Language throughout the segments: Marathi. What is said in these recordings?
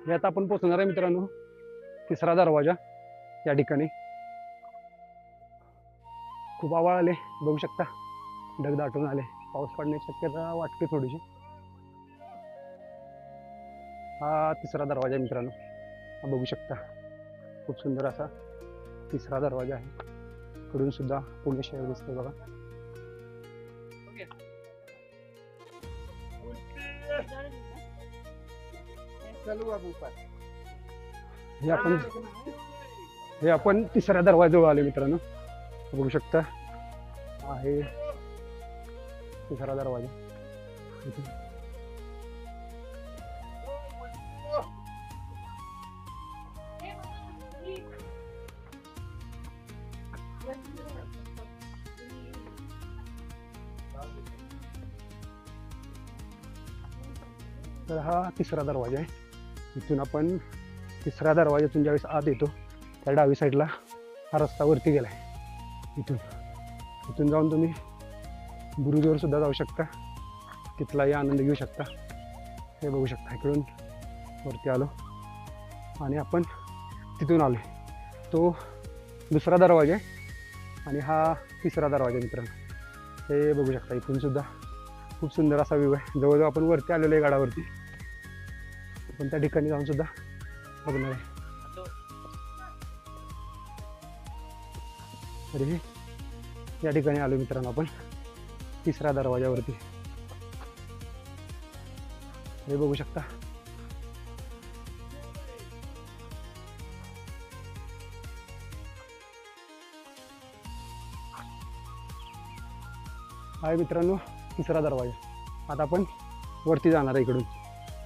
हे आता आपण पोहोचणार आहे मित्रांनो तिसरा दरवाजा या ठिकाणी. खूप आवाळ आले बघू शकता, ढग दाटून आले, पाऊस पडण्याची शक्यता वाटते थोडीशी. हा तिसरा दरवाजा आहे मित्रांनो, हा बघू शकता. खूप सुंदर असा तिसरा दरवाजा आहे. इकडून सुद्धा पुणे शहर दिसते बघा. हे आपण तिसऱ्या दरवाजाजवळ आले मित्रांनो, बघू शकता. आहे तिसरा दरवाजा. तर हा तिसरा दरवाजा आहे. इथून आपण तिसऱ्या दरवाज्यातून ज्यावेळेस आत येतो त्या डावी साईडला हा रस्ता वरती गेला आहे. इथून जाऊन तुम्ही बुरुजवर सुद्धा जाऊ शकता, तिथलाही आनंद घेऊ शकता. हे बघू शकता, इकडून वरती आलो आणि आपण तिथून आलो. तो दुसरा दरवाजा आहे आणि हा तिसरा दरवाजा मित्रांनो. हे बघू शकता, इथून सुद्धा खूप सुंदर असा व्ह्यू आहे. जवळजवळ आपण वरती आलेलो आहे गडावरती, आपण त्या ठिकाणी जाऊन सुद्धा बघणार आहे. तरी या ठिकाणी आलो मित्रांनो आपण तिसऱ्या दरवाजावरती. हे बघू शकता. आहे मित्रांनो तिसरा दरवाजा. आता आपण वरती जाणार आहे इकडून,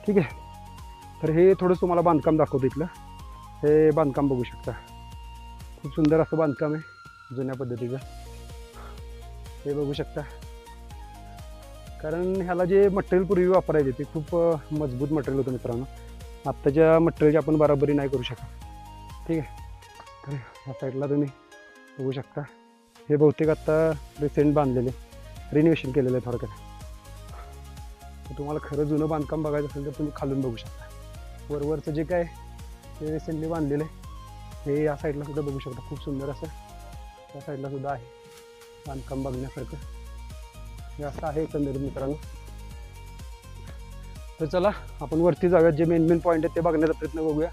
ठीक आहे. तर हे थोडंसं तुम्हाला बांधकाम दाखवतो इथलं. हे बांधकाम बघू शकता, खूप सुंदर असं बांधकाम आहे जुन्या पद्धतीचं. हे बघू शकता, कारण ह्याला जे मटेरियल पूर्वी वापरायचे ते खूप मजबूत मटेरियल होतं मित्रांनो. आत्ताच्या मटेरियलची आपण बराबरी नाही करू शकत, ठीक आहे. तर ह्या साईडला तुम्ही बघू शकता, हे बहुतेक आत्ता रिसेंट बांधलेले, रिनोव्हेशन केलेलं आहे थोडक्यात. तुम्हाला खरं जुनं बांधकाम बघायचं असेल तर तुम्ही खालून बघू शकता. वरवरचं जे काय ते रिसेंटली बांधलेलं आहे हे या साईडला सुद्धा बघू शकता. खूप सुंदर असं या साईडला सुद्धा आहे बांधकाम बघण्यासारखं. हे असं आहे एकंदरीत मित्रांनो. तर चला आपण वरती जाऊयात, जे मेन पॉईंट आहेत ते बघण्याचा प्रयत्न बघूया.